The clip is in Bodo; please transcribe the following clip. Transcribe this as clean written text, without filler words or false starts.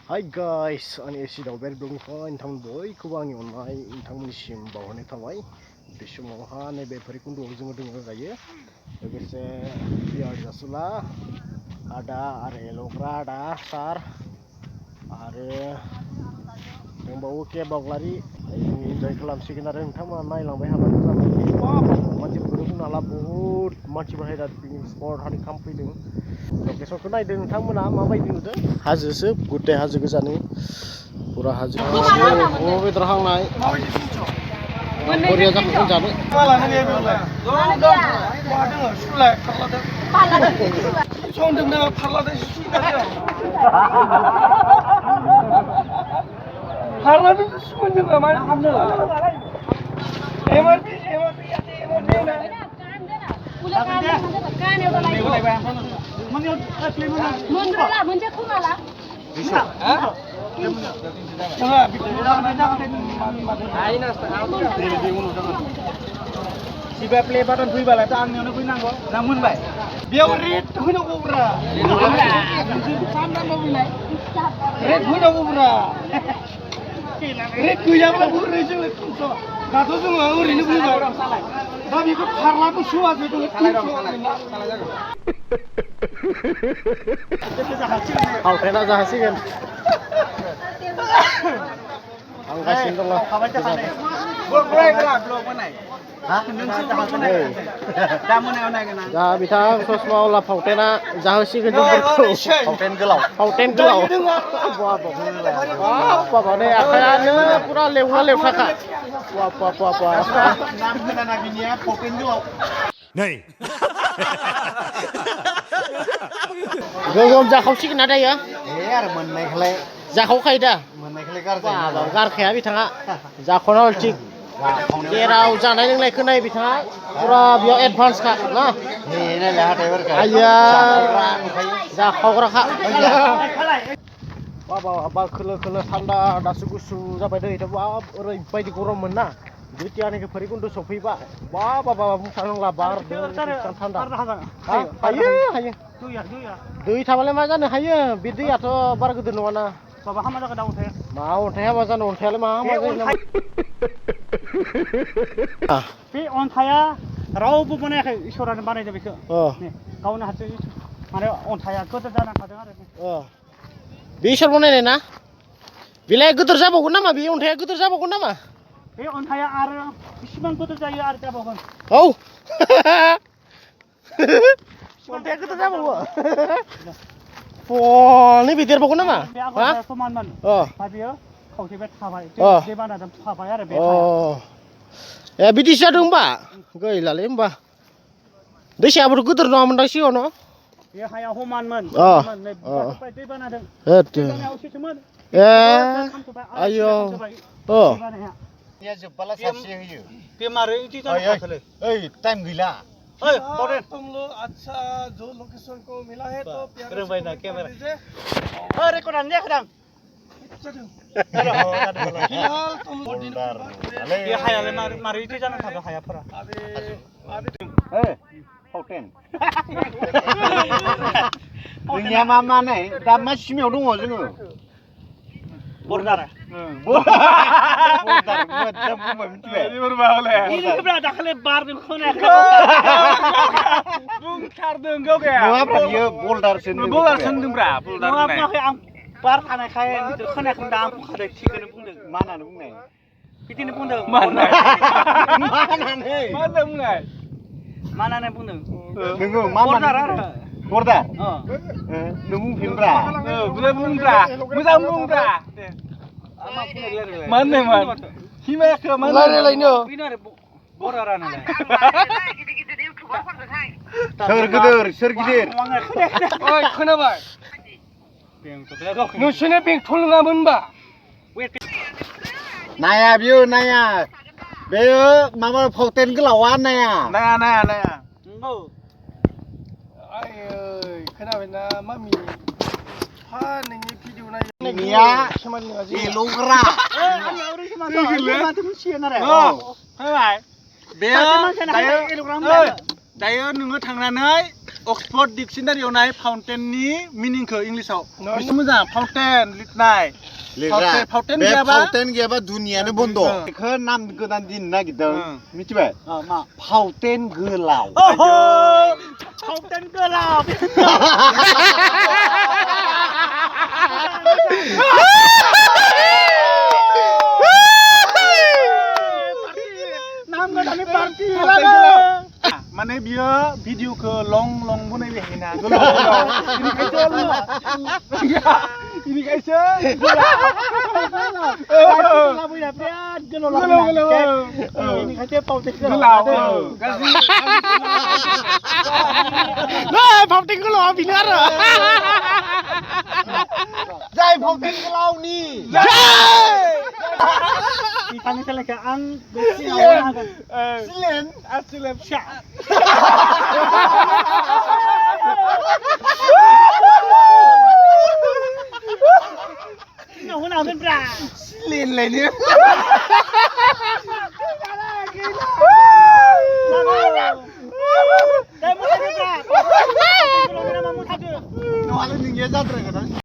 Hi guys, ani esi daw ber dong fa intam boy kubang onai intam nisim bawani thamai bisumha ne be phari kundu ojung dong gaye लोगोसे पियाज jasula ada are lokra ada sar are dongbawo kebab lari enjoy खालामसिगोन आरो नोंथांमोना नायलांबाय हाबानो जाबाय मानसिफोरखौ बुंनो हाला बहुद मानसिफोर हायदा पिकनिक स्पट हानि खामफैदों लकेसनखौ नायदों नोंथांमोना माबायदि नुदों हाजोसो गुटे हाजो गोजानो पुरा हाजो अमा बेदर हांनाय बरिया जाखागोन जानो Siapa play button tuh ibarat itu angin itu nanggo, namun baik. Biar red tuh nak ubra. Sampai mau bilai. Red tuh nak ubra. Red tuh yang lalu red tuh itu. Kata tuh nggak red itu ubra. Tapi itu karla tuh suah itu. Kau kena jahasi kan? Angkasin dong lah. Belum mana? Hah? Dah mana kan? Dah bitang sos mau lah pautena jahasi kan jumperku. Pauten gelau. Wah, ni akhirnya pura lew kakak. Wah. Nama nabinya pauten gelau. Này. Gom जाखावसिगोन ना दायो Ada mana kali? जाखावखायो दा Mana kali kan? बाब गारखाया बिथाङा जाख'ना थिग जेराव जानाय लोंनायखौ नाय बिथाङा पुरा बेयाव एडभान्सखा ना Ini lihat ya berkah. आइया जाखावग्राखा बाब खोलो थान्दा दासो गुसु जाबाय दै दा बाब ओरैबायदि गरममोन ना दुतियानिखौ भैरबकुन्द सफैबा बाब बुंथारनांला बार थान्दा हायो दै थाबालाय मा जानो हायो बे दैयाथ' बारा गिदिर नङाना Bapak kamu ada kedau saya. मा अन्थाइ हाबा जानो अन्थाइयालाय मा जायो बे अन्थाइया रावबो बानायाखै इसोरानो बानायदों बेखौ गावनो हारसिं माने अन्थाइया गोदोर जाना थादों आरो बे इसोर बनायनाय ना बेलाय गिदिर जाबावगोन नामा बे अन्थाइया गिदिर जाबावगोन नामा बे अन्थाइया आरो बेसेबां गोदोर जायो आरो जाबावगोन औ अन्थाइया गिदिर जाबावो नै बे देरबावगोन नामा बे आगरा समानमोन बियो खावसे बे थाबाय दै बानाजों थाबाय आरो बे ए बिदिसो जादों होमबा गैलालै होमबा दैसायाबोथ' गिदिर नङामोनदां सिगाङावनो बे हाया समानमोन दै बानाजों ए आयौ जोब्बाला सासे होयो बेमारै इदि जानो हाखोलै ओइ टाइम गैला ओइ बावदे तुम लोग अच्छा जो लोकेशन को मिला है तो प्यार से रोंबाय ना केमेरा दीजिए। रेकर्डानो जायाखै फिलहाल तुम लोग बे हायालाय मारै इदि जाना थादों हायाफोरा फावटेन जोंनिया मा नै दा मा सिमायाव दङ जोङो बर्डार मोजां बुंबाय मिथिबाय इनिखौब्रा दाखालि बारजों खोनायाखै बुंथारदों गावगाया नङाब्रा बियो बल्डारसो होनदोंब्रा बल्डार बुङाखै आं बार थानायखाय खोनायाखै दा आं बुंखादों थिगखौनो बुंदों मा होननानै बुंनाय बिदिनो बुंदों मा होननानै बुंदों नोङो मा बर्डार आरो बर्डार नों बुंफिनब्रा मोजां बुंब्रा मा होननायमोन हिमायाखौ मा रायलायनो बर्डारानोलाय सोर गिदिर ओइ खोनाबाय नोंसोरनो बेंथल नङामोनबा नाया बियो नाया बेयो माबा फावटेन गोलावा नाया नंगौ आयै खोनाबायना मामि फा नोंनि भिडिअ नायो निया एल'ग्रा दायो नोङो थांनानै अक्सफर्ड डिक्शनारियाव नाय फाउन्टेननि मिनिंखौ इंलिसाव बेसे मोजां फाउन्टेन लिरनाय लिरग्रा फाउन्टेन बे गैयाबा फाउन्टेन गैयाबा दुनियानो बन्द' बेखौ नाम गोदान दिनो नागिरदों मिथिबाय मा फाउन्टेन गोलाव ओहो फाउन्टेन गोलाव नाम गोदाननि पार्टी माने बियो भिडिअखौ लं बनायबाय हायोना गोलाव इनिखायसो बिराद गोलाव इनिखायसो फाउन्टेन गोलाव फाउन्टेन गोलाव बिनो आरो जाय फाउन्टेन गोलावनि बिफांनि सोलायखौ आं हागोन सिलेन फिसा होना होगोन ब्रा सिलेन लायनो दा मोसादो ब्रा नङालै नोंनिया जाद्रायगोन